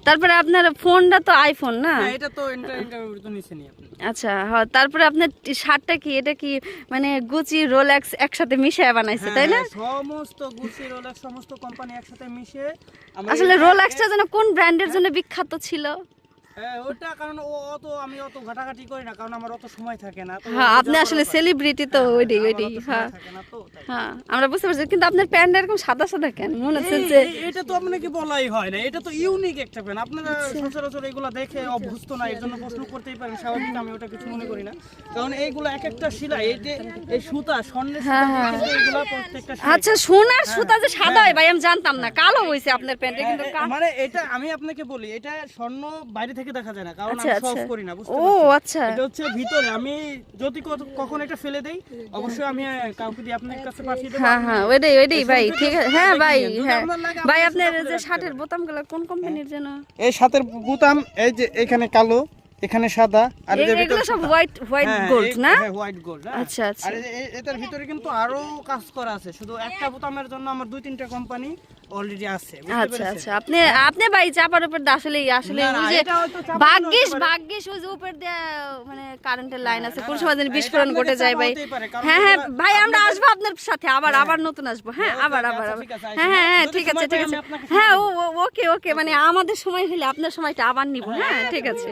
তারপরে আপনার ফোনটা তো আইফোন না? এটা তো ইন্টারভিউ তো নিছেনই আপনি। আচ্ছা হ্যাঁ, তারপরে আপনার শার্টটা কি, এটা কি মানে গুচি রোলেক্স একসাথে মিশিয়ে বানাইছে তাই না? সমস্ত গুচি রোলেক্স সমস্ত কোম্পানি একসাথে মিশে। আসলে রোলেক্সটা যেন কোন ব্র্যান্ডের জন্য বিখ্যাত ছিল? ওটা কারণ আমি অত ঘাটাঘাটি করি না, কারণ আমার অত সময় থাকে না। হ্যাঁ আপনি আসলে সেলিব্রিটি তো, ওইটাই হ্যাঁ হ্যাঁ আমরা বুঝতে পারছি। কিন্তু আপনার প্যান্টটা এরকম সাদা সাদা কেন? মনে হচ্ছে যে এটা তো আপনাকে বলাই হয় না, এটা তো ইউনিক একটা প্যান্ট। আপনারা সচরাচর এগুলো দেখে অভ্যস্ত না, এর জন্য প্রশ্ন করতেই পারেন, স্বাভাবিক। আমি ওটা কিছু মনে করি না, কারণ এইগুলো এক একটা সেলাই, এই সুতা স্বর্ণের সুতা, এগুলো প্রত্যেকটা। আচ্ছা সোনার সুতা যে সাদা হয় ভাই, আমি জানতাম না। কালো হইছে আপনার প্যান্টে কিন্তু। মানে এটা আমি আপনাকে বলি, এটা স্বর্ণ বাইরে থেকে দেখা যায় না, কারণ আমি সব করি না, বুঝতে ও পারছেন? আচ্ছা এটা হচ্ছে ভিতরে। আমি যদি কখন এটা ফেলে দেই, অবশ্যই আমি কাউকে দিয়ে আপনার কাছে পাঠিয়ে দেব। হ্যাঁ হ্যাঁ ওইটাই ভাই, ঠিক আছে। হ্যাঁ ভাই হ্যাঁ ভাই, আপনার যে শার্টের বোতামগুলো কোন কোম্পানির যেন? এই সাথের বোতাম, এই যে এখানে কালো, এখানে সাদা, আর এগুলো সব হোয়াইট গোল্ড না? হ্যাঁ হোয়াইট গোল্ড। আচ্ছা আচ্ছা। আর এটার ভিতরে কিন্তু আরো কাজ করা আছে, শুধু একটা বোতামের জন্য আমার 2-3টা কোম্পানি অলরেডি আছে, বুঝতে আচ্ছা পেরেছেন? আচ্ছা আপনি ভাই চাপার উপর আসলে না, না, ওই যে এটা হয়তো চাপানো ভাগ্যিস ওই যে উপর দিয়ে মানে কারেন্টের লাইন আছে, কোন সময় যেন বিস্ফোরণ ঘটে যায় ভাই। হ্যাঁ হ্যাঁ ভাই আমরা আসবো আপনার সাথে, আবার নতুন আসবো। হ্যাঁ আবার হ্যাঁ ঠিক আছে হ্যাঁ ওকে মানে আমাদের সময় হলে আপনার সময়টা আবার নিব। হ্যাঁ ঠিক আছে।